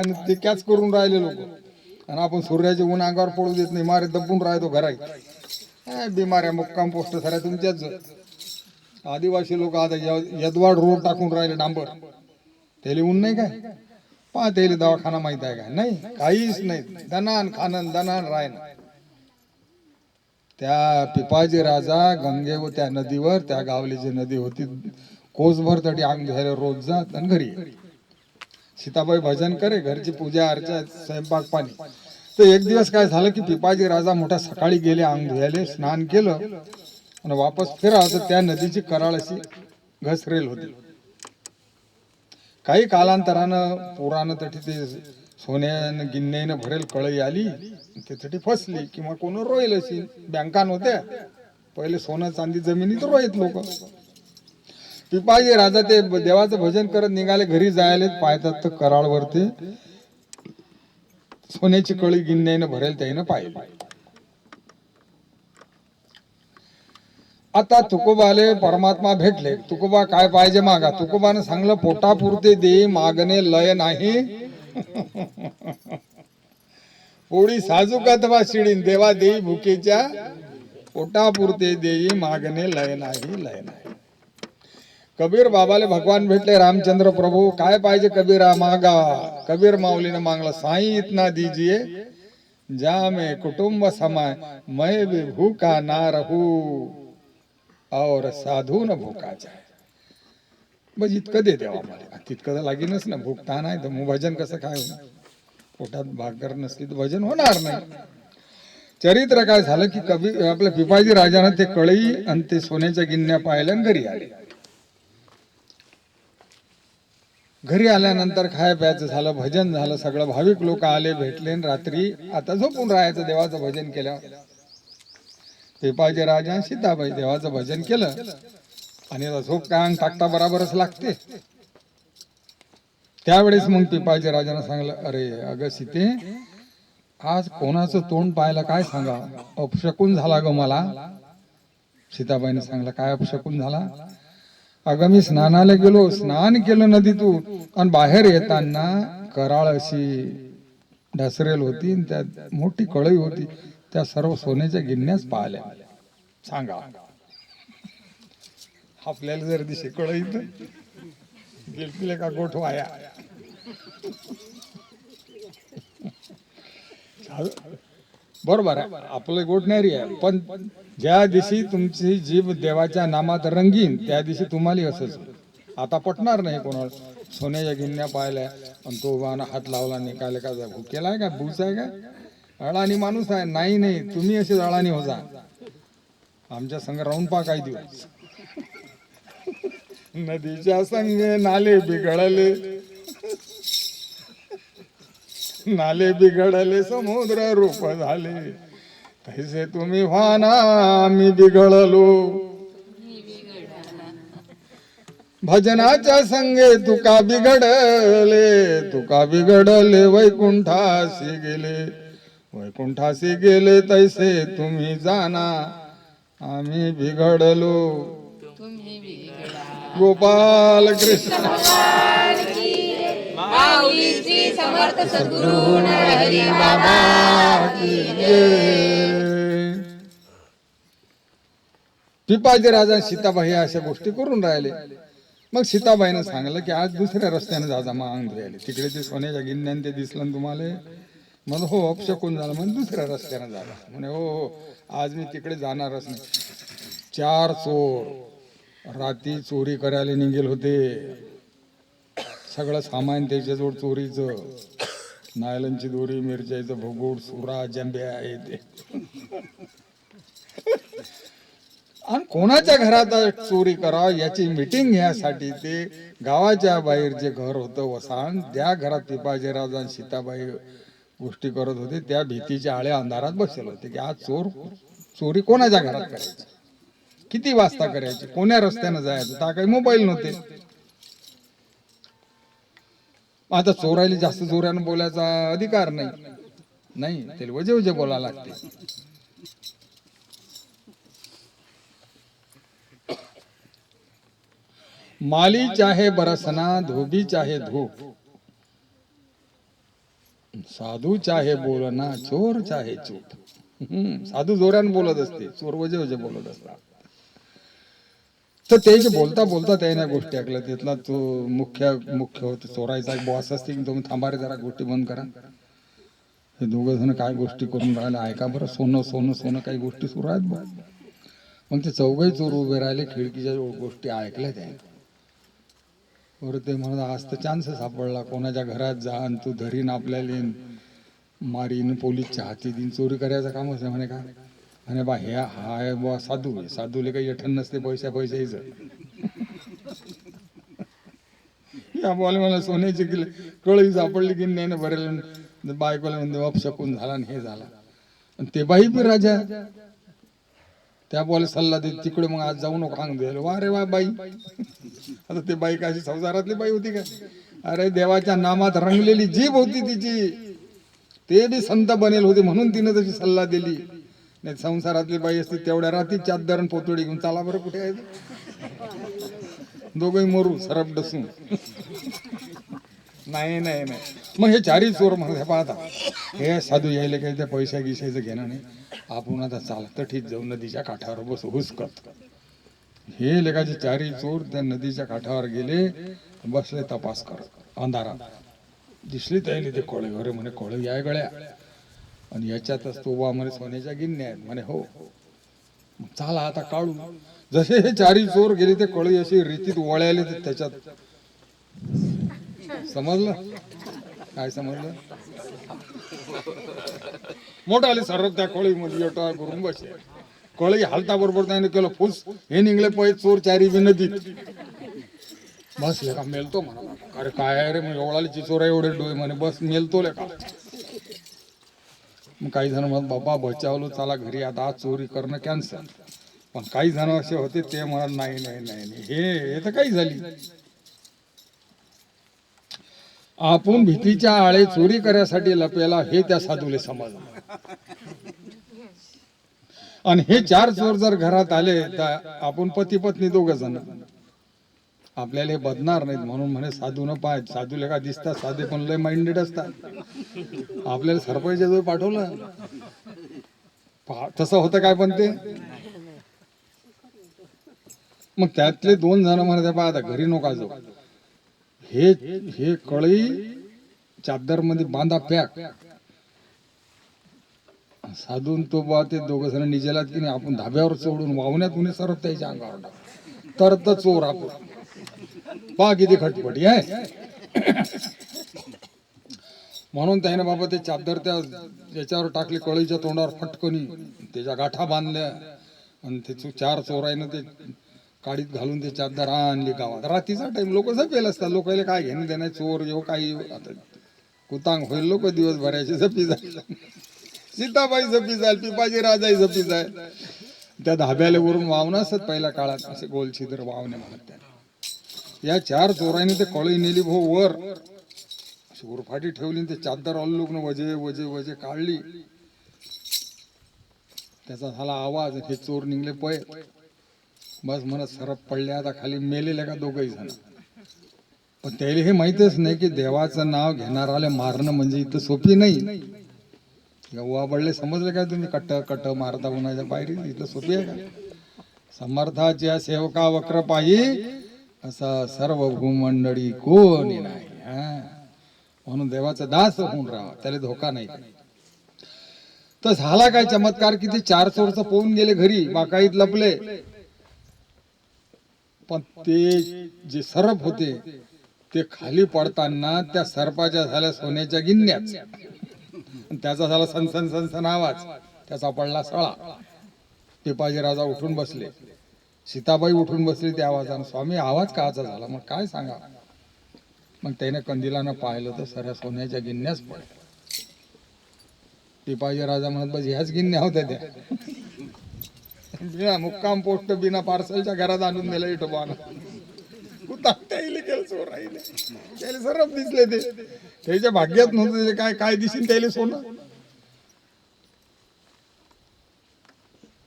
आणि ते कॅच करून राहिले लोक. आणि आपण सूर्याचे ऊन अंगावर पडू देत नाही, मारे दबून राहतो घरात. बिमाऱ्या मुक्काम पोस्ट साऱ्या तुमच्याच. आदिवासी लोक आता यदवाड रोड टाकून राहिले डांबर. त्याला ऊन नाही काय? पहा त्याला दवाखाना माहित आहे का? नाही, काहीच नाही. दनान खानन दनान रायन. त्या पिपाजी राजा गंगे व त्या नदीवर, त्या गावली जी नदी होती, कोसभर तरी अंग धुवायला रोज जात आणि घरी. सीताबाई भजन करे, घरची पूजा अर्चा, स्वयंपाक पाणी. तर एक दिवस काय झालं की पिपाजी राजा मोठा सकाळी गेले अंग धुवायला, स्नान केलं आणि वापस फिरा तर त्या नदीची कराळ अशी घसरेल होती. काही कालांतरानं पुरानं तटी ते सोन्यानं गिन्नेनं भरेल कळई आली, त्यासाठी फसली किंवा कोण रोईल अशी. बँकान होत्या पहिले, सोनं चांदी जमिनीत रोयत लोक. पिपाजी राजा ते देवाचं भजन करत निघाले, घरी जायले पाहतात तर कराळवरती सोन्याची कळी गिन्नेनं भरेल त्यानं पाहिजे. आता तुकोबाले परमात्मा भेटले. तुकोबा काय पाहिजे मागा. तुकोबानं सांगलं, पोटापुरते दे मागणे लय नाही. पोळी साजूक अथवा शिडीन, देवा देई भुकेच्या पोटापुरते देई मागणे लय नाही, लय नाही. कबीर बाबाले भगवान भेटले, रामचंद्र प्रभू काय पाहिजे कबीरा मागा. कबीर माऊलीने मागला, साईं इतना दीजिए जा मैं कुटुंब समाय, मैं भी भूखा ना रहूं और साधू न भूका जाय. बस इतकं दे देवा मला. तितकं तर लागेनच ना, भूकता नाही तर मग भजन कसं काय होणार. पोटात भाकर नसली तर भजन होणार नाही. चरित्र काय झालं की कबीर आपल्या पिपाजी राजानं ते कळई आणि ते सोन्याच्या गिन्न्या पाहिल्या आणि घरी आले. घरी आल्यानंतर खाय प्यायचं झालं, भजन झालं, सगळं भाविक लोक आले, भेटले. रात्री आता झोपून राहायचं देवाचं भजन केलं. पिपाजी राजा सीताबाई देवाचं भजन केलं आणि आता झोप काय अंग टाकता बराबरच लागते. त्यावेळेस मग पिपाजी राजानं सांगलं, अरे अगं सीते, आज कोणाचं तोंड पाहायला काय सांगा, अपशकून झाला ग मला. सीताबाईने सांगलं, काय अपशकून झाला? अगं मी स्नानाला गेलो, स्नान केलं नदीतून आणि बाहेर येताना कराळ अशी ढसरेल होती, त्यात मोठी कळई होती, त्या सर्व सोन्याच्या गिन्न्याच पाहिल्या. सांगा आपल्याला जर दिसे कळई तर गेलतील का गोठवाया. बरोबर आहे, आपलं गोठणारी आहे. पण ज्या दिवशी तुमची जीभ देवाच्या नामात रंगीन, त्या दिवशी तुम्हाला असंच. आता पटणार नाही कोणाला. सोन्याच्या गिन्न्या पाहिल्या आणि तो बाना हात लावला, निकाले का भुकेला आहे का, भूस आहे का, अळानी माणूस आहे. नाही नाही, तुम्ही असे अळानी हो जा. आमच्या संग राहून पा काही दिवस. नदीच्या संगे नाले बिघडले, नाले बिघडले समुद्र रूप झाले, तैसे तुम्ही व्हाना मी बिघडलो. भजनाच्या संगे तुका बिघडले, तुका बिघडले वैकुंठासी गेले, वैकुंठासी गेले तैसे तुम्ही जाना आम्ही बिघडलो. गोपाल कृष्ण माऊलीची समर्थ सद्गुरु हरी बाबा की जय. पिपाजी राजा सीताबाई अशा गोष्टी करून राहिले. मग सीताबाईनं सांगलं की आज दुसऱ्या रस्त्याने जा, मग अंग धुवायला. तिकडे ते सोन्याच्या गिन्न्यान ते दिसलं तुम्हाला. मग हो अपशकून झालं, मग दुसऱ्या रस्त्याने जागा. म्हणे हो हो, आज मी तिकडे जाणारच नाही. 4 चोर रात्री चोरी करायला निघेल होते. सगळं सामान त्याच्याजवळ चोरीचं, नायलनची दोरी, मिरच्याचं भुगुड, सुरा, जंब्या आहे ते. आणि कोणाच्या घरात चोरी करावं याची मीटिंग घ्यायसाठी ते गावाच्या बाहेर जे घर होतं वसाण, त्या घरात पिपाजी राजा सीताबाई गोष्टी करत होते. त्या भीतीच्या आळ्या अंधारात बसले होते की आज चोरी कोणाच्या घरात करायची, किती वाजता करायची, कोण्या रस्त्यानं जायचं. त्या काही मोबाईल नव्हते. आता चोरायला जास्त जोरानं बोलायचा अधिकार नाही, त्याला वजे वजे बोलायला लागते. माली चाहे बरसना, धोबी चाहे धूप, साधू चाहे बोलना चोर चाहे चूप. साधू जोरान बोलत असते, चोर वजे वजे बोलत असतात. तर ते जे बोलता बोलता त्याने गोष्टी ऐकल्या. तिथला तो मुख्य होतो चोरायचा एक बॉस असते की तुम्ही थांबा रे जरा, गोष्टी बंद करा. हे दोघं जण काय गोष्टी करून राहिले ऐका बरं. सोनं सोनं सोनं काही गोष्टी सुरू आहेत बघ. मग ते चौघही चोर उभे राहिले, खिडकीच्या गोष्टी ऐकल्या त्याने. बरं ते म्हणत आज तर चान्स सापडला, कोणाच्या घरात जा आणि तू धरीन आपल्याला मारीन, पोलीसच्या हाती दिन, चोरी करायचं कामच आहे म्हणे. का म्हणे बा हे हाय बा साधू आहे, साधूले काही यठण नसते पैशाचं. या बॉल मला सोन्याची कळी सापडली की नाही ना भरेल. बायकोला म्हणजे शकून झाला आणि हे झाला. ते बाई बी राजा त्या बॉल सल्ला देत तिकडे मग आज जाऊ नको अंग द्यायला. वा रे वा बाई. आता ते बाई कशी संसारातली बाई होती का? अरे देवाच्या नामात रंगलेली जीभ होती तिची. ते बी संत बनेल होते म्हणून तिने तशी सल्ला दिली. नाही संसारातली बाई असती तेवढ्या रात्री चादर आणि पोतळी घेऊन चाला बरं कुठे आहे. दोघही मरू सरप डसून. नाही नाही नाही. मग हे चारी चोर म्हणत पाहता हे साधू यायला काही त्या पैसा गिशायचं घेणं नाही. आपण आता चालत ठीक जाऊ नदीच्या काठावर बस हुसकत. हे लेखाचे चारी चोर त्या नदीच्या काठावर गेले, बसले तपास करत. अंधारात दिसली त्याने ते कोळे. अरे म्हणे कोळे या गळ्या आणि याच्यातच तो वा म्हणे सोन्याच्या गिन्या आहेत म्हणे. हो चाला आता काढू. जसे हे चारी चोर गेले ते कळी अशी रीतीत वळाले त्याच्यात. समजलं काय समजलं? मोठा आले सरप त्या कळी मध्ये येटा करून बसले. कळी हालता बरोबर त्याने केलं फुस. हे निघले पै चोर चारी बी नदीत बसले. का मेलतो म्हणा. अरे काय रे मग एवढाले चिचोरा एवढे डोळे म्हणे बस मेलतो ले का. मग काही जण म्हणत बाबा बचावलो चला घरी आता आज चोरी करणं कॅन्सल. पण काही जण असे होते ते म्हणत नाही नाही नाही हे तर काही झाली. आपण भीतीच्या आळे चोरी करायसाठी लपेला हे त्या साधूले समजलं. आणि हे चार चोर जर घरात आले तर आपण पती पत्नी दोघ जण आपल्याला हे बदणार नाहीत. म्हणून म्हणे साधू न पाय. साधूला का दिसतात साधे पण लय माइंडेड असतात. आपल्याला सरपंच जो पाठवलं तसं होतं काय पण ते. मग त्यातले दोन जण म्हणत पाहता घरी नका जाऊ. हे कळी चादर मध्ये बांधा पॅक. साधून तो बा ते दोघ जण निजेलात की नाही. आपण धाब्यावर चढून वावण्यात उन्हे सरप त्याच्या अंगावर तर चोर आपण पा किती खटपटी आहे. म्हणून त्याने बाबा ते चादर त्या याच्यावर टाकली कळीच्या तोंडावर फटकनी त्याच्या गाठा बांधल्या आणि ते चार चोरायनं ते काडीत घालून ते चादर आणली गावात. रात्रीचा टाइम लोक झपेल असतात. लोकांना काय घेणे देणार चोर येऊ काही आता कुतांग होईल. लोक दिवसभराचे झपी जाईल. सीताबाई झपी जाईल, पिपाजी राजाई झपी जाईल. त्या धाब्याला वरून वावणं असत पहिल्या काळात असे गोलछिद्र वावणे म्हणत. त्या या चार चोरांनी ते कळी नेली भाऊ वर उरफाटी ठेवली. ते चादर अल्लूक वजे वजे वजे काढली. त्याचा झाला आवाज. हे चोर निघले पळ. बस म्हणत सरप पडले आता खाली. मेलेले का दोघही जण. पण त्याला हे माहितच नाही की देवाचं नाव घेणाराले मारणं म्हणजे इथं सोपी नाही. गव्हा पडले समजले काय तुम्ही? कट्ट कट्ट मारता उन्हाच्या पायरी इथं सोपी आहे का? समर्थाच्या सेवका वक्र पायी असा सर्व भूमंडळी कोणी नाही. म्हणून देवाचा दास होऊन राहा, त्याला धोका नाही. तर झाला काय चमत्कार की ते चार चोरच पोहून गेले घरी, बाकाईत लपले. पण ते जे सरप होते ते खाली पडताना त्या सर्पाच्या झाल्या सोन्याच्या गिन्याच. त्याचा झाला सनसन सनसन आवाज. त्याचा पडला सळा. पिपाजी राजा उठून बसले, सीताबाई उठून बसली त्या आवाजानं. स्वामी आवाज काचा झाला? मग काय सांगा. मग त्याने कंदिलानं पाहिलं तर सऱ्या सोन्याच्या गिन्याच पडल्या. पिपाजी राजा म्हणत बस ह्याच गिन्या होत्या त्या. बिना मुक्काम पोस्ट बिना पार्सलच्या घरात आणून नेलं इटोबानं. त्याला सरप दिसले. ते त्याच्या भाग्यात नव्हतं. काय काय दिसेल त्याला सोनं.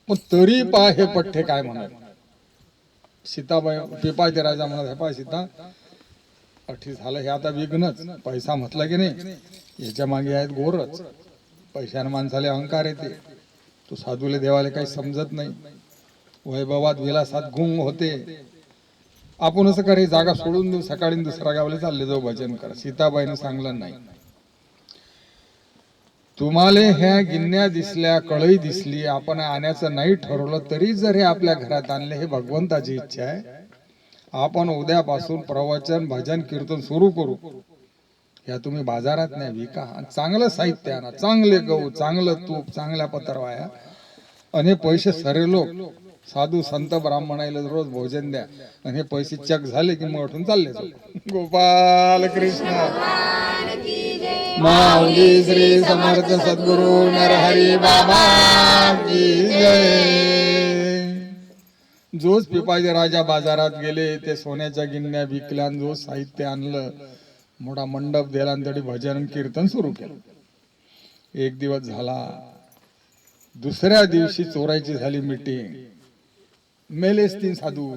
पण तरी पा हे पठ्ठे काय म्हणत. सीताबाई पिपाजी राजा म्हणत हे पा सीता अठी झालं हे आता विघ्नच. पैसा म्हटलं की नाही याच्या मागे आहेत गोरच. पैशाने माणसाला अहंकार येते. तो साधूले देवाले काही समजत नाही. वैभवात विलासात गुंग होते. आपण असं करे जागा सोडून देऊ, सकाळी दुसऱ्या गावाला चालले जाऊ भजन करा. सीताबाईने सांगलं नाही. तुम्हाला ह्या गिन्या दिसल्या, कळई दिसली, आपण आण्याचं नाही ठरवलं तरी जर हे आपल्या घरात आणले, हे भगवंताची इच्छा आहे. आपण उद्यापासून प्रवचन भजन कीर्तन सुरू करू. या तुम्ही बाजारात नाही विका. चांगलं साहित्य आणा, चांगले गहू, चांगलं तूप, चांगल्या पत्रवाया आणि हे पैसे सरे लोक साधू संत ब्राह्मणाला रोज भोजन द्या. आणि हे पैसे चक झाले की मग उठून चालले जाऊ. गोपाल कृष्ण माऊली श्री समर्थ सद्गुरु नरहरी बाबा की जय. जोच पिपाजी राजा बाजारात गेले, ते सोन्याच्या गिन्या विकल्या, जो साहित्य आणलं, मोठा मंडप दिला आणि तरी भजन कीर्तन सुरू केलं. एक दिवस झाला. दुसऱ्या दिवशी चोरायची झाली मीटिंग. मेलेच तीन साधू.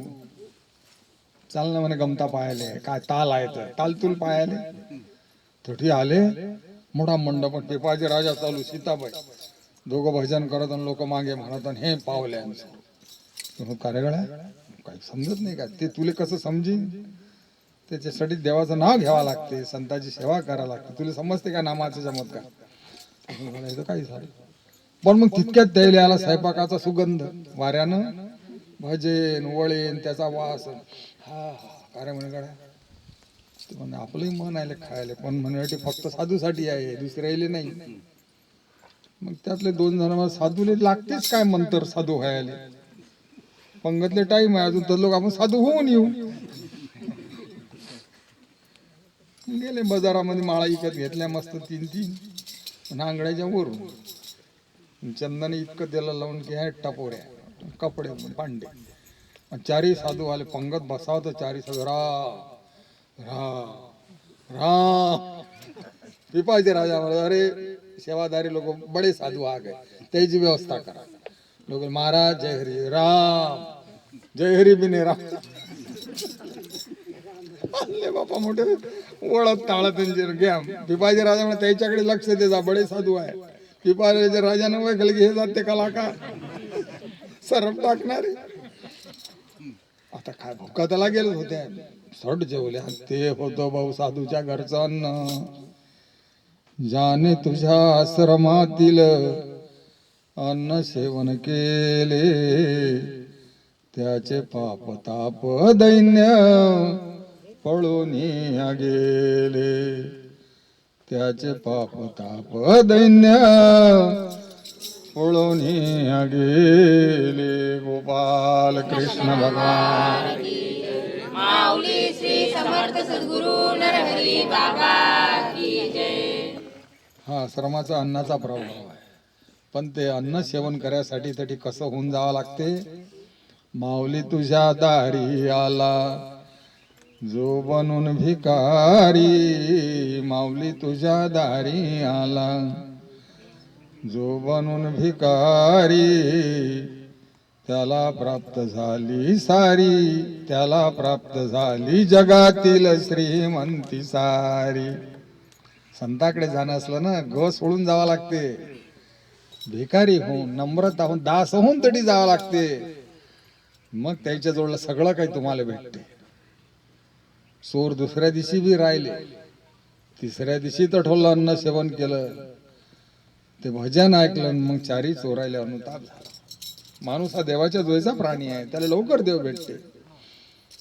चालणं म्हणे गमता पायाले, काय ताल आहे तर तालतूल पायाले. तठी आले, मोठा मंडप, पिपाजी राजा चालू, सीताबाई दोघं भजन करत आणि लोक मागे म्हणत. आणि हे पावले कार्यगळा काही समजत नाही का ते. तुले कसं समजीन? त्याच्यासाठी देवाचं नाव घ्यावं लागते, संतांची सेवा करावं लागते. तुला समजते का नामाचं चमत्कार? काही झालं. पण मग तितक्यात द्यायला आला स्वयंपाकाचा सुगंध. वाऱ्यानं भजन वळेन त्याचा वास. हा कार्य म्हणे गाड्या म्हणे आपलंही मन आहे खायला, पण म्हणे फक्त साधूसाठी आहे, दुसऱ्याले नाही. मग त्यातले दोन जण साधूले लागतेच काय मंतर साधू व्हायला. पंगतले टाइम आहे अजून, तर लोक आपण साधू होऊन येऊ. गेले बाजारामध्ये माळा विकत घेतल्या मस्त 3-3 आंगड्याच्या वरून. चंदन इतकं त्याला लावून की आहे टपोऱ्या कपडे भांडे. चारी साधू आले. पंगत बसाव तर चारी साधू रा. पिपाजी राजा म्हणा, अरे सेवादारी लोक बडे साधू आ गए, त्याची व्यवस्था करा. लोक महाराज जय हरी राम, जय हरी बिने राम. बापा मोठे ओळख टाळत घ्या. पिपाजी राजा म्हणा, त्याच्याकडे लक्ष दे जा, बडे साधू आहे. पिपाजी राजाने ओळखलं की हे जाते कलाकार सरप टाकणारे. आता काय भुका त्याला गेले होते. सट जेवल्या. ते होतं भाऊ साधूच्या घरचं अन्न. ज्याने तुझ्या आश्रमातील अन्न सेवन केले, त्याचे पाप ताप दैन्य पळून गेले. त्याचे पाप ताप दैन्य पळून गेले. गोपाल कृष्ण भगवान माऊली श्री समर्थ सद्गुरु नरहरी बाबा की जय. हा श्रमाचा अन्नाचा प्रभाव आहे. पण ते अन्न सेवन करायसाठी तरी कसं होऊन जावं लागते. माऊली तुझ्या दारी आला जो बनून भिकारी. माऊली तुझ्या दारी आला जो बनून भिकारी. त्याला प्राप्त झाली सारी, त्याला प्राप्त झाली जगातील श्रीमंती सारी. संताकडे जाणं असलं ना, ग सोडून जावं लागते. भिकारी होऊन, नम्रता होऊन, दास होऊन तरी जावं लागते. मग त्याच्या जोडलं सगळं काही तुम्हाला भेटते. चोर दुसऱ्या दिवशी बी राहिले, तिसऱ्या दिवशी तठोलं अन्न सेवन केलं, ते भजन ऐकलं, मग चारी चोरायला अनुताप झाला. माणूस हा देवाच्या जोयचा प्राणी आहे, त्याला लवकर देव भेटते.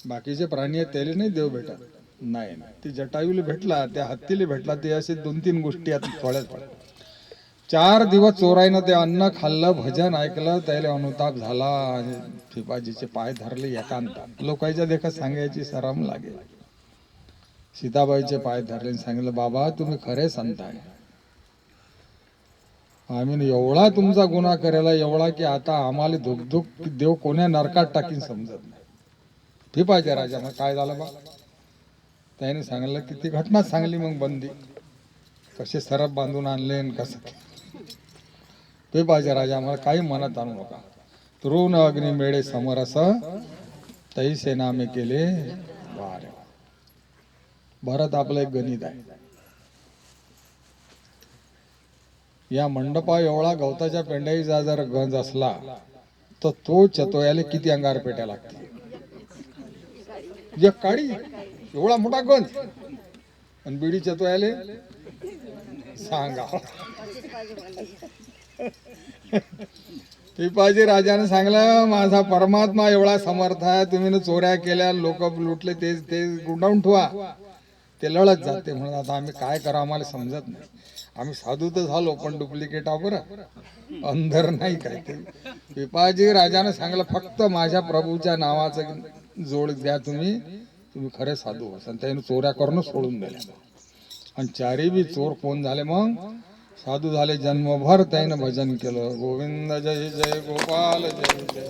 बाकीचे प्राणी आहेत त्याला नाही देव भेटत. नाही, ती जटायूला भेटला, त्या हत्तीला भेटला, ते असे 2-3 गोष्टी आता थोड्याच पडतात. 4 दिवस चोराईनं ते अन्न खाल्लं, भजन ऐकलं, त्याला अनुताप झाला. पिपाजीचे पाय धरले एकांतात. लोकांच्या देखत सांगायची शरम लागेल. सीताबाईचे पाय धरले, सांगितलं बाबा तुम्ही खरे संत आहे. आम्ही एवढा तुमचा गुन्हा करायला, एवढा की आता आम्हाला धुक देव कोण्या नरकात टाकीन समजत नाही. पिपाजी राजा मग काय झालं बा? त्याने सांगितलं की ती घटनाच सांगली. मग बंदी कसे सरप बांधून आणले कसं. पिपाजी राजा मला काही मनात आणू नका. तरुण अग्नी मेळे समरस तैसे नामे केले वारे. भरत आपलं एक गणित आहे. या मंडपा एवढा गवताच्या पेंड्याचा जर गंज असला तर तो चतोयाले किती अंगार पेट्या लागते. एक काडी एवढा मोठा गंज आणि बिडी चतोयाले सांगा. पिपाजी राजाने सांगलं माझा परमात्मा एवढा समर्थ आहे, तुम्ही न चोऱ्या केल्या लोक लुटले ते गुंडाळून ठेवा, ते लढत जाते म्हणून आता आम्ही काय करा आम्हाला समजत नाही. आम्ही साधू तर झालो पण डुप्लिकेट आहो बरं, अंधर नाही काय ते. पिपाजी राजाने सांगलं फक्त माझ्या प्रभूच्या नावाचं जोड द्या, तुम्ही खरे साधू हो. त्याने चोऱ्या करणं सोडून दिल्या आणि चारी बी चोर कोण झाले मग साधू झाले. जन्मभर त्यानं भजन केलं, गोविंद जय जय गोपाल जय जय.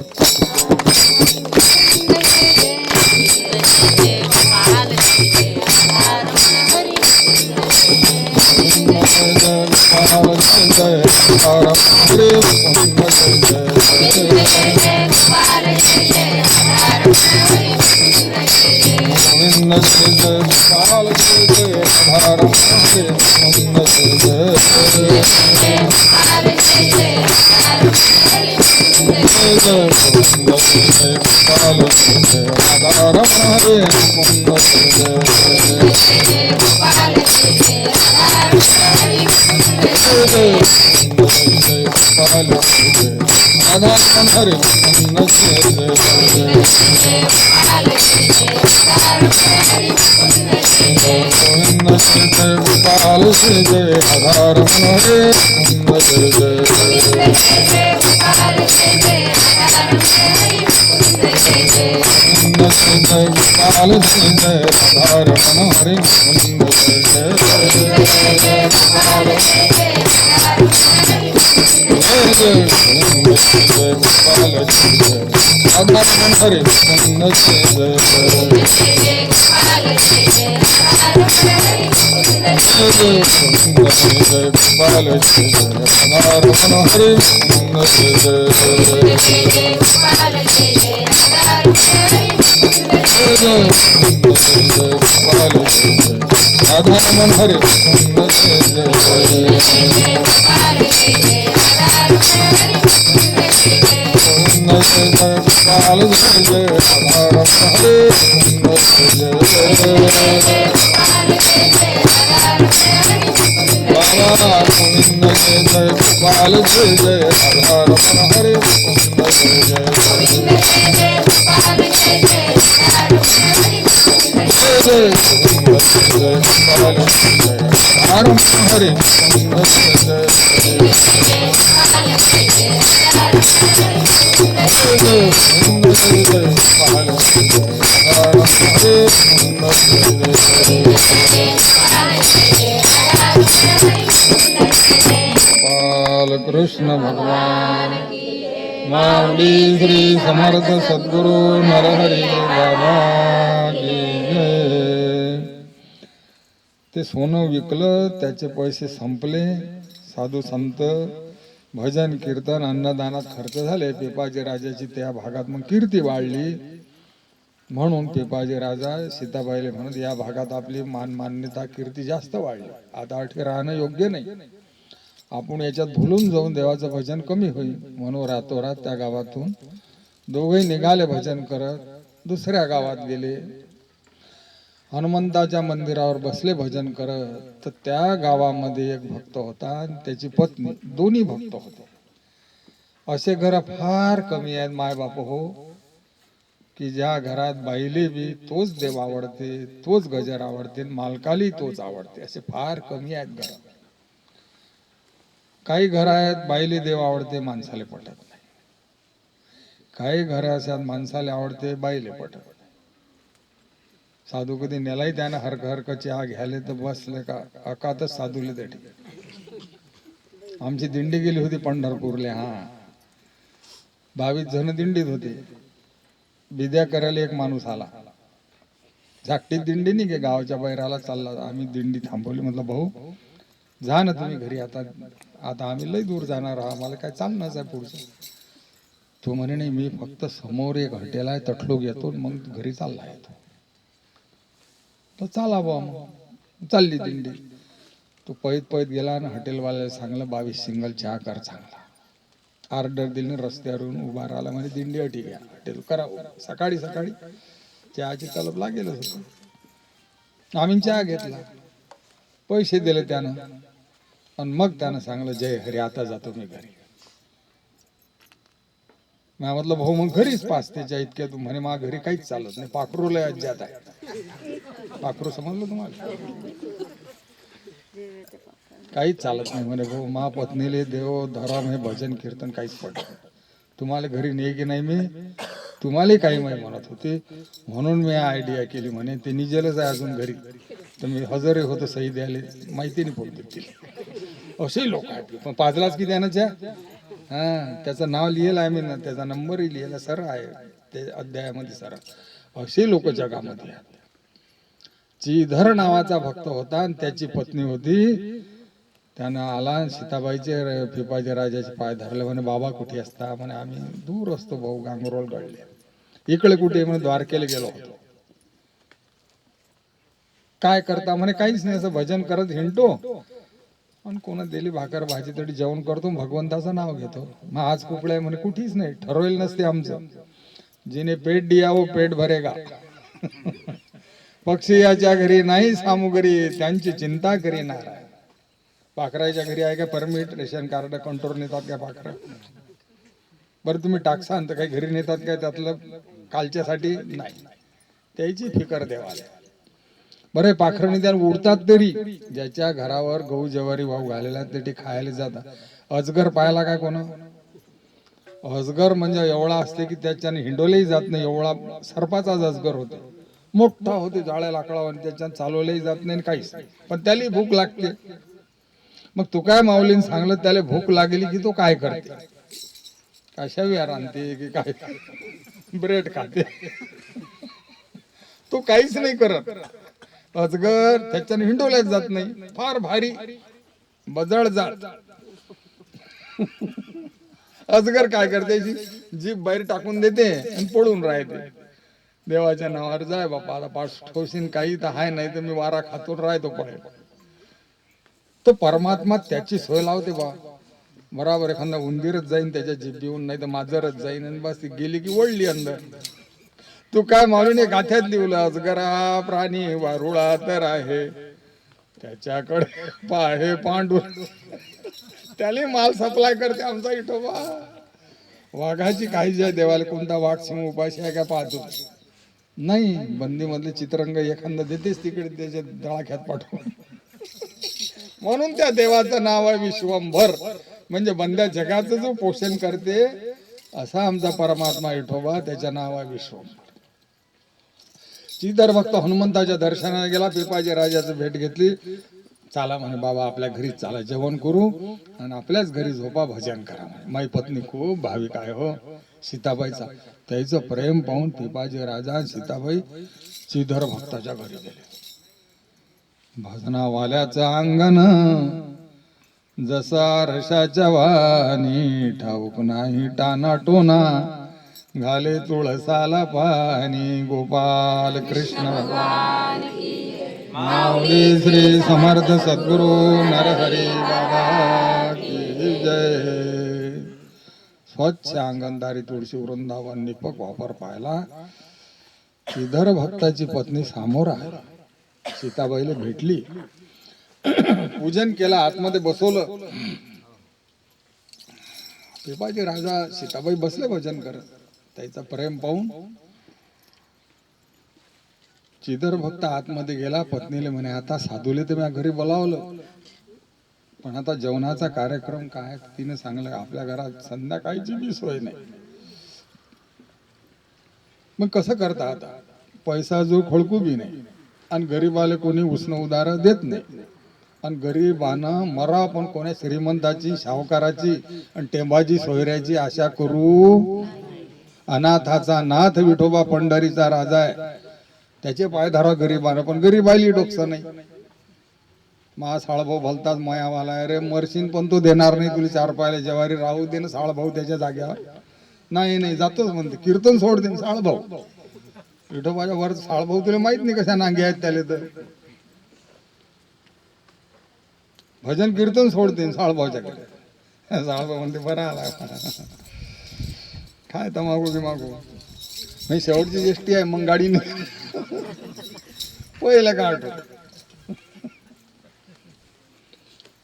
कृष्ण भगवान माऊली श्री समर्थ सद्गुरु नरहरी बाबा की जय. ते सोनं विकलं, त्याचे पैसे संपले, साधू संत भजन कीर्तन अन्नदानात खर्च झाले. पिपाजी राजाची त्या भागात मग कीर्ती वाढली म्हणून पिपाजी राजा सीताबाईले म्हणत या भागात आपली मान्यता कीर्ती जास्त वाढली, आता अठे राहणं योग्य नाही, आपण याच्यात भुलून जाऊन देवाचं भजन कमी होईल. म्हणून रातोरात त्या गावातून दोघे निघाले भजन करत, दुसऱ्या गावात गेले, हनुमंताच्या मंदिरावर बसले भजन करत. तर त्या गावामध्ये एक भक्त होता आणि त्याची पत्नी, दोन्ही भक्त होते. असे घर फार कमी आहेत माय बाप हो, की ज्या घरात बाईले बी तोच देव आवडते, तोच गजर आवडते, मालकाली तोच आवडते, असे फार कमी आहेत घर. काही घर आहेत बाईले देव आवडते, माणसाले पटत नाही. काही घर असतात माणसाले आवडते, बाईले पटत नाही. साधू कधी नेलाही त्यानं हरक चहा घ्यायले तर बसले का अकातच साधूले ते ठीक. आमची दिंडी गेली होती पंढरपूरले, 22 जण दिंडीत होते. विद्या करायला एक माणूस आला, झाकटीत दिंडी नाही गे, गावाच्या बाहेर चालला. आम्ही दिंडी थांबवली, म्हटलं भाऊ जा ना तुम्ही घरी, आता आम्ही लई दूर जाणार आहोत, आम्हाला काय चालणंच आहे पुढचं. तो म्हणे नाही, मी फक्त समोर एक हॉटेल आहे, तटलोक येतो मग घरी चालला येतो. तर चाला बा, मग चालली दिंडी. तो पळत पळत गेला आणि हॉटेलवाल्याला सांगलं 22 सिंगल चहा कर चांगला. ऑर्डर दिली, रस्त्यावरून उभा राहिला म्हणजे दिंडी अटी घ्या हॉटेल करा. सकाळी सकाळी चहाची तलब लागेलच होतं. आम्ही चहा घेतला, पैसे दिले त्यानं आणि मग त्यानं सांगलं जय हरी आता जातो मी घरी. मी म्हटलं भाऊ मग घरीच पाचतेच्या इतक्या तू म्हणे मा घरी काहीच चालत नाही, पाखरू लय अज्जात आहे. पाखरू समजलं तुम्हाला? काहीच चालत नाही म्हणे भाऊ, मा पत्नीले देव धर्म हे भजन कीर्तन काहीच पडत. तुम्हाला घरी नाही की नाही मी तुम्हाला काही माहिती म्हणत होते म्हणून मी आयडिया केली म्हणे. ते निजेलच आहे अजून घरी, तर मी हजर होतो सही द्यायला, माहिती नाही पडत. असे लोक आहेत. पण पाजलाच की त्यानं चहा, हा त्याचं नाव लिहिलं आहे मी ना, त्याचा नंबरही लिहिला सर आहे ते अध्यायामध्ये सर. असे लोक जगामध्ये आहेत. श्रीधर नावाचा भक्त होता आणि त्याची पत्नी होती. त्यानं आला सीताबाईचे पिपाजी राजाचे पाय धरले म्हणे बाबा कुठे असता म्हणे आम्ही दूर असतो भाऊ गांगरोळ गळले. इकडे कुठे म्हणे द्वारकेला गेलो होतो. काय करता म्हणे काहीच नाही असं भजन करत हिंडतो आणि कोणा दिली भाकर भाजी तरी जेवण करतो भगवंताचं नाव घेतो. मग आज कुकडे म्हणे कुठेच नाही ठरवेल नसते आमचं. जिने पेट दिया वो पेट भरेगा. पक्षी याच्या घरी नाही सामुग्री त्यांची चिंता करीनार. पाखराच्या घरी आहे का परमिट रेशन कार्ड कंट्रोल नेतात काय पाखरं? बरं तुम्ही टाकसान तर काही घरी नेतात काय त्यातलं कालच्यासाठी नाही, त्याची फिकर देवाला. बरे पाखरणी त्या उडतात तरी ज्याच्या घरावर गहू ज्वारी भाऊ घालेला ते खायला जातात. अजगर पाहायला काय कोण? अजगर म्हणजे एवढा असते की त्याच्याने हिंडवलेही जात नाही, एवढा सर्पाचाच अजगर होते. मोठा होते जाळ्या लाकडावर, त्याच्यात चालवलेही जात नाही काहीच, पण त्याला भूक लागते. मग तू काय माऊलीन सांगलं त्याला भूक लागली की तो काय करते? कशा विहार आणते की काय ब्रेड खाते? तो काहीच नाही करत. अजगर त्याच्याने हिंडवल्याच जात नाही, फार भारी बजळ जात. अजगर काय करते, जीभ बाहेर टाकून देते आणि पळून राहते. देवाच्या नावावर जाय बापा आता पाठ ठोसीन काही तर हाय, नाही तर मी वारा खातून राहतो पळे. तो परमात्मा त्याची सोय लावते बा. बराबर एखादा उंदीरच जाईन त्याच्या जिभीहून, नाही तर मांजरच जाईन आणि बस ती गेली की वळली अंदर. तू काय मारून गाथ्यात लिवलं अजगरा प्राणी वारुळा तर आहे त्याच्याकडे पाहे पांडू. त्याला माल सप्लाय करते आमचा इटोबा. वाघाची काळजी आहे देवाला, कोणता वाघ सिंह उपाशी आहे का पाहतो नाही. बंदी मधले चित्रंग एखादा देतेच तिकडे त्याच्या दळाख्यात पाठवून. म्हणून त्या देवाचं नाव आहे विश्वंभर, म्हणजे बंद्या जगाचं जो पोषण करते असा आमचा परमात्मा विठोबा, त्याच्या नाव आहे विश्वंभर. श्रीधर भक्त हनुमंताच्या दर्शनाला गेला, पिपाजी राजाचं भेट घेतली. चला म्हणे बाबा आपल्या घरी चला जेवण करू आणि आपल्याच घरी झोपा भजन करा. माझी पत्नी खूप भाविक आहे हो सीताबाईचा. त्याचं प्रेम पाहून पिपाजी राजा सीताबाई श्रीधर भक्ताच्या घरी गेले. भजनावाल्याचं अंगण जसा रशाच्या वाणी, ठाऊक नाही टाना टोना, घाले तुळसाला पाणी. गोपाल कृष्ण माऊली श्री समर्थ सद्गुरु नरहरी बाबा की जय. स्वच्छ अंगणदारी तुळशी वृंदावन निपक वापर पाहिला. श्रीधर भक्ताची पत्नी समोर आहे. सीताबाईला भेटली, पूजन केलं, आतमध्ये बसवलं. पिपाजी राजा सीताबाई बसले भजन करत. त्याचा प्रेम पाहून श्रीधर भक्त आतमध्ये गेला. पत्नीले म्हणे आता साधूले तर मी घरी बोलावलं, पण आता जेवणाचा कार्यक्रम काय? तिने सांगलं आपल्या घरात संध्याकाळची बी सोय नाही. मग कसं करता आता? पैसा जो खळकू बी नाही आणि गरीबाले कोणी उष्ण उदार देत नाही. आणि गरीबानं मरा पण कोण्या श्रीमंताची सावकाराची आणि टेंबाची सोयऱ्याची आशा करू. अनाथाचा नाथ विठोबा पंढरीचा राजा आहे, त्याचे पाय धरा गरीबानं, पण गरीबाली डोकसं नाही. मा साळभाऊ भलताच मायावाला आहे रे, मरशीन पण तो देणार नाही तुला चार पायला जेवारी. राहू दे ना साळभाऊ त्याच्या जाग्यावर. नाही नाही जातोच म्हणते, कीर्तन सोड दे साळभाऊ. विठोबाच्या वर साळभाऊ तुला माहित नाही कशा नांगे आहेत त्याला. तर भजन कीर्तन सोडते साळभाऊच्याकडे. साळभाऊ म्हणते बरा आला काय तमागू बिमागू मी शेवटची जेष्टी आहे मग गाडी पहिलं का आठवत.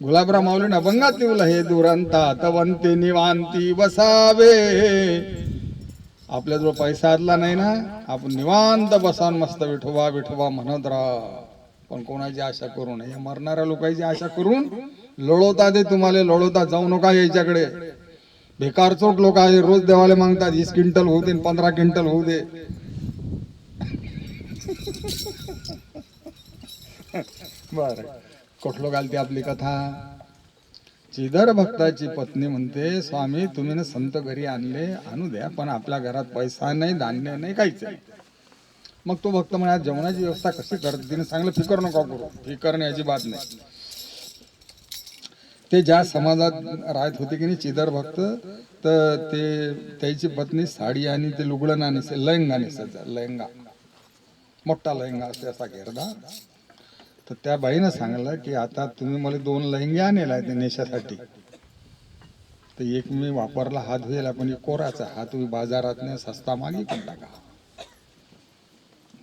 गुलाबराव माऊलीने अभंगात लिहिलं हे दुरंता तवंती निवांती बसावे. आपल्याजवळ पैसा आदला नाही ना, आपण निवांत बसान मस्त विठोबा विठोबा म्हणत राहा. पण कोणाची आशा करू नये. मरणाऱ्या लोकांची आशा करून लोळवता दे तुम्हाला, लोळवता जाऊ नका याच्याकडे. बेकार चोट लोक आहे, रोज देवाला मागतात 20 क्विंटल होऊ दे 15 क्विंटल होऊ दे. बर कुठलो घालते आपली कथा. चिदर भक्ताची पत्नी म्हणते स्वामी तुम्ही ना संत घरी आणू द्या, पण आपल्या घरात पैसा नाही, धान्य नाही, काहीच नाही. मग तो भक्त म्हणे जेवणाची व्यवस्था कशी करते. तिने सांगलं फिकर नका करू, फिकर नाही अजिबात नाही. ते ज्या समाजात राहत होते की नाही चिदर भक्त, तर ते त्याची पत्नी साडी आणि ते लुगडं ना नेसे, लहंगा नेसायचा. लहंगा मोठा लहंगा असते असा घेरदा. तर त्या बाईनं सांगलं की आता तुम्ही मला 2 लहंगे आणले ते नेशासाठी. तर एक मी वापरला हात धुयला, पण एक कोराचा हा तुम्ही बाजारात ने सस्ता मागी पण टाका.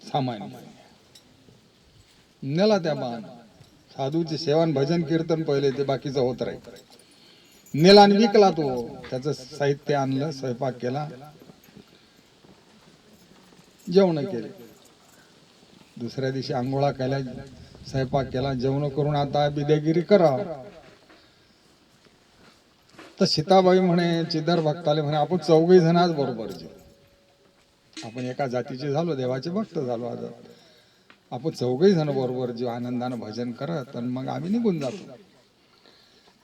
सामान्य नेला त्या बाण. साधूचे सेवन भजन कीर्तन पहिले ते बाकीचं होत राहील. नेला आणि विकला तो. त्याचं साहित्य आणलं, स्वयंपाक केला, जेवण केले. दुसऱ्या दिवशी आंघोळा केल्या, स्वयंपाक केला, जेवण करून आता बिदेगिरी करा. तर सीताबाई म्हणे चिदर भक्ताले म्हणे आपण 4 जण आज बरोबर जेऊ. आपण एका जातीचे झालो, देवाचे भक्त झालो. आज आपण 4 जण बरोबर जेऊ, आनंदानं भजन करत आणि मग आम्ही निघून जातो.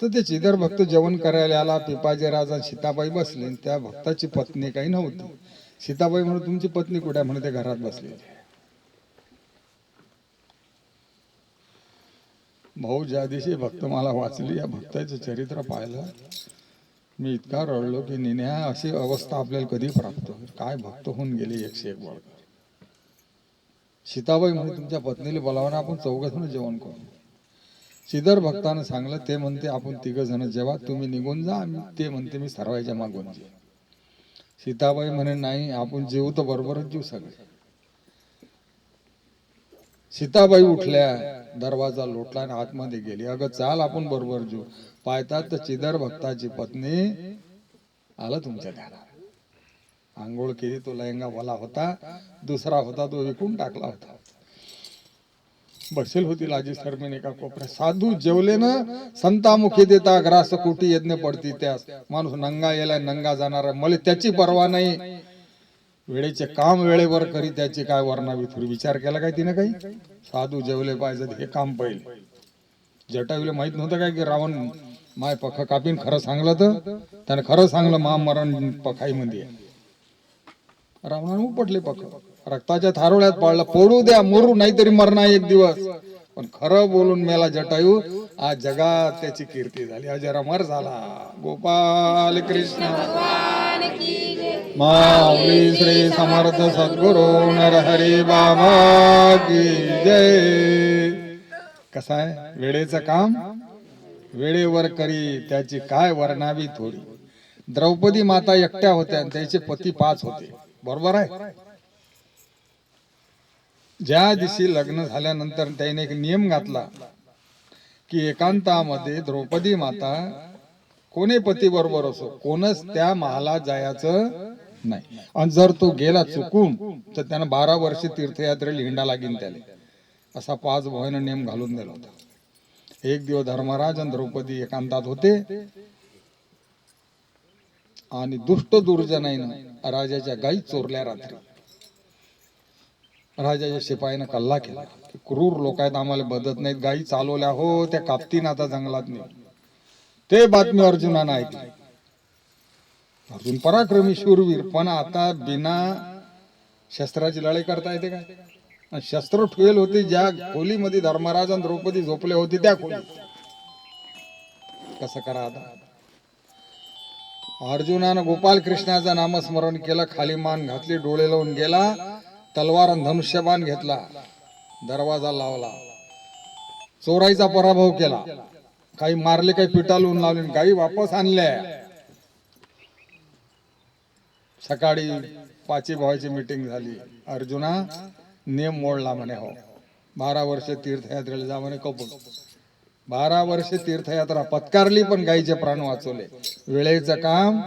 तर ते चिदर भक्त जेवण करायला आला. पिपाजी राजा सीताबाई बसले. त्या भक्ताची पत्नी काही नव्हती. सीताबाई म्हणून तुमची पत्नी कुठे म्हणे ते घरात बसलेली. भाऊ ज्या दिवशी भक्त मला वाचली, या भक्ताचं चरित्र पाहिलं, मी इतका रडलो की निन्या अशी अवस्था आपल्याला कधी प्राप्त होईल. काय भक्त होऊन गेली 101 वर्ग. सीताबाई म्हणे तुमच्या पत्नीला बोलावं, आपण 4 जण जेवण करू. चिदर भक्तानं सांगलं. ते म्हणते आपण 3 जण जेवा, तुम्ही निघून जा. ते म्हणते मी सर्वांच्या मागून जे. सीताबाई म्हणे नाही आपण जेवू तर बरोबरच जेवू सगळे. सीताबाई उठल्या, दरवाजा लोटला आणि आतमध्ये गेली. अगं चाल आपण बरोबर जेऊ. पाहतात तर चिदर भक्ताची पत्नी आलं तुमच्या ध्यानात. आंघोळ केली, तो लहंगा वाला होता, दुसरा होता तो विकून टाकला होता. बसेल होती लाजी सरमेन एका कोपऱ्यात. साधू जेवले ना, संतामुखी देता ग्रास कोटी यज्ञ पडती. त्यास माणूस नंगा येलाय नंगा जाणार, मला त्याची पर्वा नाही. वेळेचे काम वेळेवर करी, त्याची काय वर्णावी. थोडी विचार केला काय तिने काही. साधू जेवले पाहिजे हे काम पहिले. जटायूला माहित नव्हतं काय की रावण माय पख कापीन. खरं सांगलं तर त्याने खरं सांगलं, मा मरण पखाई मध्ये. रावणाने उपटले पख, रक्ताच्या थारोळ्यात पाळलं. पोडू द्या मरू, नाहीतरी मरणा एक दिवस. पण खरं बोलून मेला जटायू. आज जगात त्याची कीर्ती झाली, अजर अमर झाला. गोपाल कृष्ण माऊली श्री समर्थ सद्गुरु नरहरी बाबा की जय. कसं आहे वेळेचं काम वेळेवर करी, त्याची काय वर्णावी थोडी. द्रौपदी माता एकट्या होत्या आणि त्याचे पती 5 होते. बरोबर आहे. ज्या दिवशी लग्न झाल्यानंतर त्याने एक नियम घातला की एकांतामध्ये द्रौपदी माता कोणी पती बरोबर असो, कोणच त्या महालात जायचं नाही. आणि जर तो गेला चुकून तर त्यानं 12 वर्ष तीर्थयात्रेला हिंडा लागीन त्याला. असा 5 भावांना नियम घालून दिला होता. एक दिवस धर्मराज आणि द्रौपदी एकांतात होते आणि दुष्ट दुर्जनाईनं राजाच्या गायी चोरल्या. रात्री राजाच्या शिपाईनं कल्ला केला की क्रूर लोक आहेत, आम्हाला बदत नाहीत, गायी चालवल्या हो त्या कापतीन आता जंगलात नाही. ते बातमी अर्जुनानं ऐकली. अर्जुन पराक्रमी शूरवीर, पण आता बिना शस्त्राची लढाई करता येते काय. शस्त्र ठेवले होते ज्या खोलीमध्ये धर्मराज आणि द्रौपदी झोपले होते त्या खोलीत. कसं करा आता. अर्जुनानं गोपाल कृष्णाचं नामस्मरण केलं, खाली मान घातली, डोळे लावून गेला, तलवार आणि धनुष्यबाण घेतला, दरवाजा लावला, चोराईचा पराभव केला. काही मारले, काही पिटालून लावले, काही वापस आणल्या. सकाळी 5 भावाची मीटिंग झाली. अर्जुना नियम मोडला म्हणे. हो, 12 वर्ष तीर्थयात्रेला जा म्हणे. कबूल. 12 वर्ष तीर्थयात्रा पत्कारली, पण गायीचे प्राण वाचवले. वेळेचं काम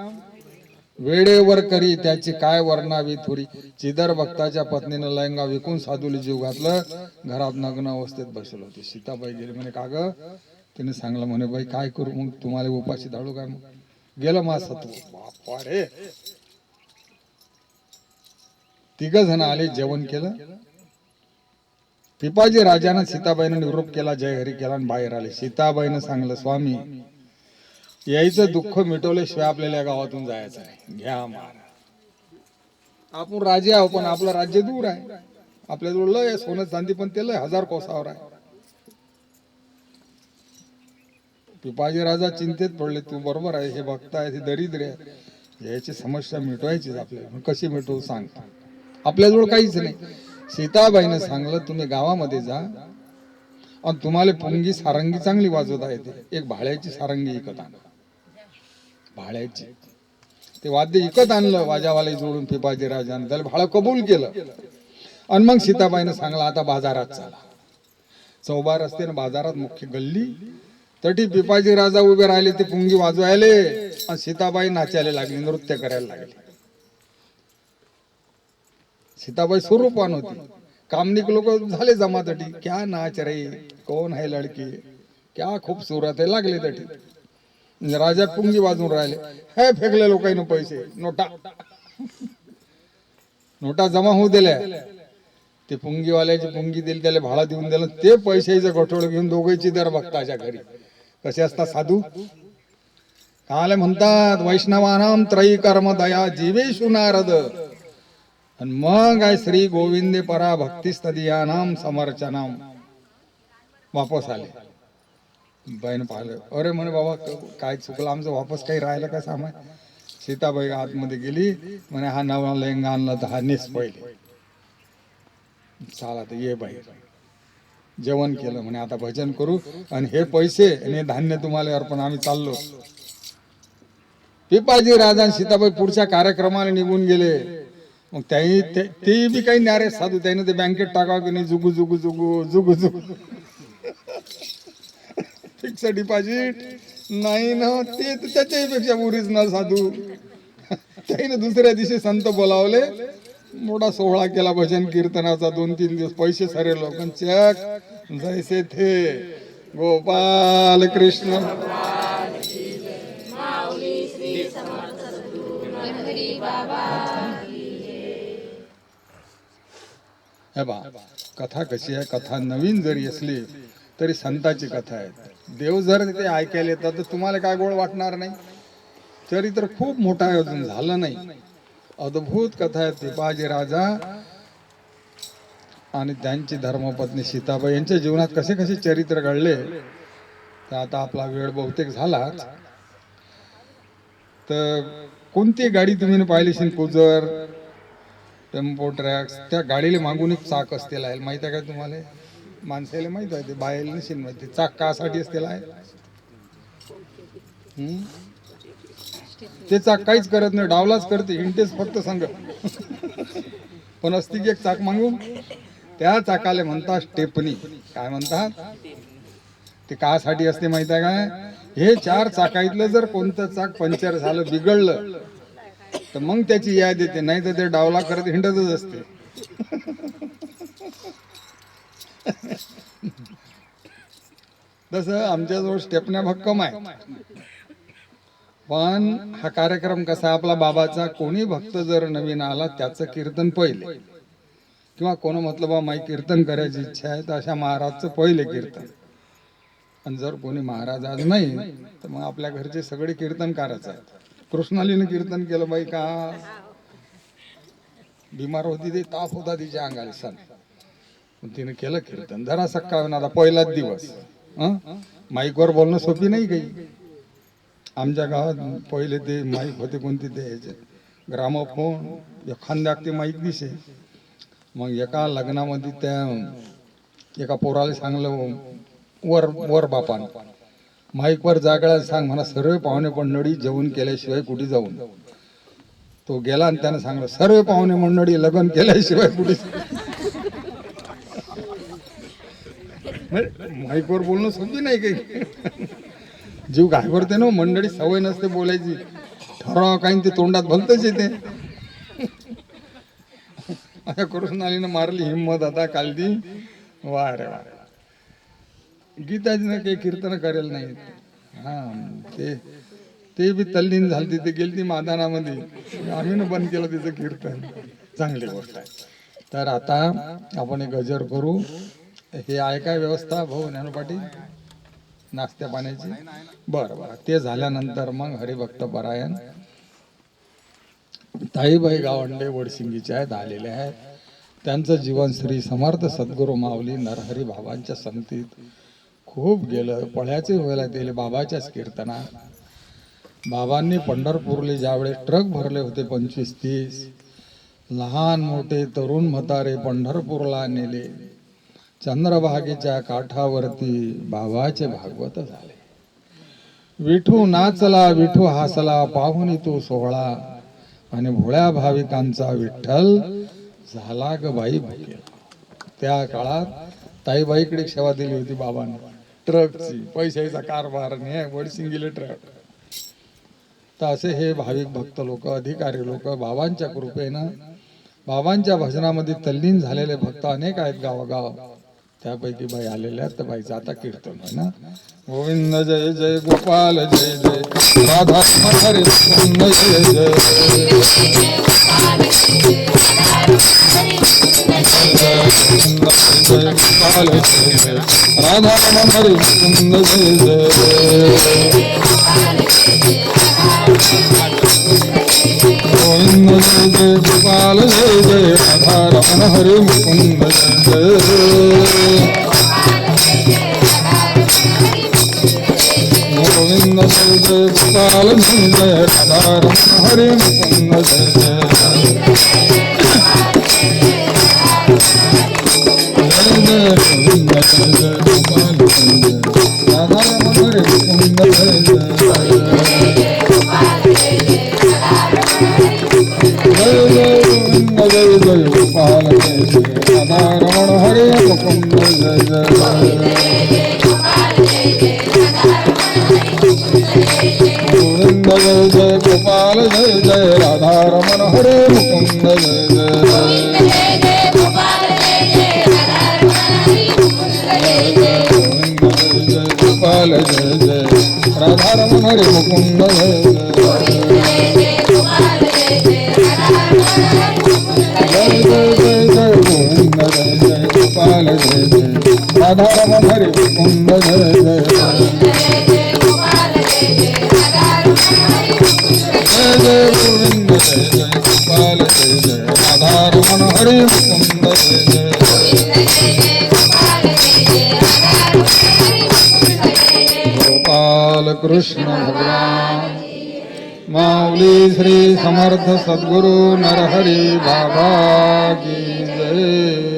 वेळेवर करी, त्याची काय वर्णावी थोरी. चिदर भक्ताच्या पत्नीनं लहंगा विकून साधूला जीव घातलं. घरात नग्न अवस्थेत बसलो होती. सीताबाई गेली म्हणे. का ग? तिने सांगलं म्हणे, बाई काय करू मग, तुम्हाला उपाशी धाडू काय? मग गेलं मा सत्व. बापा रे. 3 जण आले, जेवण केलं. पिपाजी राजानं सीताबाईनं निरोप केला, जय हरी केला आणि बाहेर आले. सीताबाईनं सांगलं, स्वामी यायचं दुःख मिटवल्याशिवाय आपल्याला गावातून जायचं नाही. घ्या मार. आपण राजे आहो, पण आपलं राज्य दूर आहे. आपल्याजवळ लय सोनं चांदी, पण ते लय 1000 कोसावर आहे. पिपाजी राजा चिंतेत पडले. तू बरोबर आहे, हे भक्त आहे, हे दरिद्र आहे, याची समस्या मिटवायचीच आपल्याला. कशी मिटवू सांग. आपल्याजवळ काहीच नाही. सीताबाईनं सांगलं, तुम्ही गावामध्ये जा आणि तुम्हाला पुंगी सारंगी चांगली वाजवता येते. एक भाड्याची सारंगी विकत आणा. भाड्याची ते वाद्य विकत आणलं. वाजावाला जोडून पिपाजी राजाने त्याला भाडं कबूल केलं. आणि मग सीताबाईनं सांगलं, आता बाजारात चला. चौबार असते ना बाजारात, मुख्य गल्ली. तटी पिपाजी राजा उभे राहिले, ते पुंगी वाजवायले आणि सीताबाई नाचायला लागली, नृत्य करायला लागली. सीताबाई स्वरूपान होती. कामनिक लोक झाले जमा तटी. क्या नाच रे, कौन है लड़की, क्या खूबसूरत है, लागले तटी. राजा पुंगी वाजवून राहिले. हे फेकले लोकांनी पैसे, नोटा नोटा जमा होऊ दिल्या. ते पुंगीवाल्याची पुंगी दिली, त्याला भाडा देऊन दिलं. ते पैशाचं गठोड घेऊन दोघांची दर भक्ताच्या घरी. कसे असतात साधू? काल म्हणतात, वैष्णवानाम त्रयी कर्म दया जीवेशु नारद. आणि मग आहे श्री गोविंदे परा भक्ती स्तदीयानाम समर्चनाम. वापस आले. बाईनं पाहिलं. अरे म्हणे, बाबा काय चुकलं आमचं, वापस काही राहिलं का सामान? सीताबाई आतमध्ये गेली म्हणे, हा नवा लेंगा आणला तर हा नेस पहिले. चाला तर ये बाई. जेवण केलं म्हणे, आता भजन करू आणि हे पैसे आणि धान्य तुम्हाला अर्पण. आम्ही चाललो. पिपाजी राजा आणि सीताबाई पुढच्या कार्यक्रमाला निघून गेले. मग ते बी काही नारे साधू, त्याने ते बँकेत टाकावं की नाही, जुगू जुगू जुगू जुगू जुगू. फिक्स डिपॉझिट नाही ना, ते त्याच्याही पेक्षा ओरिजिनल साधू. त्याने दुसऱ्या दिवशी संत बोलावले, मोठा सोहळा केला भजन कीर्तनाचा. 2-3 दिवस पैसे सारे लोकांचे जैसे थे. गोपाल कृष्ण. हे बा, कथा कशी आहे? कथा नवीन जरी असली तरी संताची कथा आहे. देव जर ते ऐकायला येतात तर तुम्हाला काय गोड वाटणार नाही? चरित्र खूप मोठं आहे, अजून झालं नाही. अद्भुत कथा आहे. पिपाजी राजा आणि त्यांची धर्मपत्नी सीताबाई यांच्या जीवनात कसे कसे चरित्र घडले. तर आता आपला वेळ बहुतेक झाला. तर कोणती गाडी तुम्ही पाहिली असेल, कुजर, टेम्पो, ट्रॅक्स, त्या गाडीला मागून एक चाक असते, माहित आहे का तुम्हाला? माणसाला माहित आहे, ते बाहेर नसेल माहिती. चाक कासाठी असते आहे? ते चाक काहीच करत नाही, डावलाच करते, हिंटेच फक्त सांग. पण असती की एक चाक मागून. त्या चाकाला म्हणतात स्टेपनी. काय म्हणतात? ते कासाठी असते माहित आहे काय? हे 4 चाकातलं जर कोणतं चाक पंक्चर झालं, बिघडलं, तर मग त्याची याद येते. नाही तर ते डावला करत हिंडतच असते. तसं आमच्याजवळ स्टेपण्या भक्कम आहे. पण हा कार्यक्रम कसा आपला बाबाचा, कोणी भक्त जर नवीन आला त्याचं कीर्तन पहिले, किंवा कोण म्हटलं बा माई कीर्तन करायची इच्छा आहे, तर अशा महाराजचं पहिले कीर्तन. आणि जर कोणी महाराज आज नाही तर मग आपल्या घरचे सगळे कीर्तनकारच आहेत. कृष्णालीनं कीर्तन केलं बाई का, बिमार होती, ते ताप होता तिच्या अंगाला सण, पण तिने केलं कीर्तन. जरा सक्का आता पहिलाच दिवस. माईकवर बोलणं सोपी नाही काही. आमच्या गावात पहिले ते माईक होते, कोणते ते ग्रामोफोन, एखाद्या ते माईक दिसे. मग एका लग्नामध्ये त्या एका पोराला सांगलं वर वर बापान, माईकवर जागळा सांग म्हणा सर्व पाहुणे मंडळी जेवण केल्याशिवाय कुठे जाऊन. तो गेला आणि त्याने सांगलं सर्व पाहुणे मंडळी लग्न केल्याशिवाय कुठे. माईकवर बोलणं समजू नाही काही. जीव घाबरते ना मंडळी, सवय नसते बोलायची. ठराव काही ते तोंडात भलतच येते. माझ्या कृष्णालीनं मारली हिंमत आता काल ती. वा रे वा. गीताजीनं काही कीर्तन करेल नाही. हा ते बी तल्लीन झाली. ते गेली ती मादानामध्ये. आम्ही बंद केलं तिचं कीर्तन. चांगली गोष्ट आहे. तर आता आपण एक गजर करू. हे आहे काय व्यवस्था भाऊ ज्ञानू पाटील नाश्त्या पाण्याची? बरं बरं. ते झाल्यानंतर मग हरिभक्त परायण ताईबाई गावंडे वडसिंगीचे आहेत, आलेले आहेत. त्यांचं जीवन श्री समर्थ सद्गुरू माऊली नरहरी बाबांच्या संगतीत खूप गेलं. पळ्याचे व्हायला दिले बाबाच्याच कीर्तना. बाबांनी पंढरपूरले ज्यावेळेस ट्रक भरले होते 25-30, लहान मोठे तरुण म्हातारे पंढरपूरला नेले. चंद्रभागेच्या काठावरती बाबाचे भागवत झाले. विठू नाचला विठू हासला पाहुणी तो सोहळा, आणि भोळ्या भाविकांचा विठ्ठल झाला ग बाई भुकेला. त्या काळात ताईबाईकडे सेवा दिली होती बाबांनी ट्रकची. पैशाचा कारभार नाही वडसिंगीले ट्रक. तर असे हे भाविक भक्त लोक, अधिकारी लोक बाबांच्या कृपेनं बाबांच्या भजनामध्ये तल्लीन झालेले भक्त अनेक आहेत गावागाव. त्यापैकी बाई आलेल्या आहेत. तर बाईचं आता कीर्तन आहे ना. गोविंद जय जय गोपाल जय जय राधा हरे कृष्ण जय जय जय गोपाल जय जय राधा हरे कृष्ण जय जय गोविंद जय जय गोपाल जय जय राधा रमण हरे मुकुंद जय जय गोविंद जय जय गोपाल जय जय राधा रमण हरे मुकुंद जय जय जय गोविंद जय जय गोपाल जय जय राधा रमण हरे मुकुंद जय जय जय गोविंद जय जय गोपाल जय जय राधा रमण हरे मुकुंद जय जय गोविंद जय जय गोपाल जय जय राधा रमण हरे मुकुंद जय जय गोविंद जय जय गोपाल जय जय राधा रमण हरे मुकुंद जय जय जय जय गोविंद जय जय गोपाल जय जय राधा रमण हरे मुकुंद जय जय जय गोविंद जय जय गोपाल जय जय राधा रमण हरे मुकुंद जय जय गोपाल कृष्ण भगवान माऊली श्री समर्थ सद्गुरु नरहरी बाबा की जय.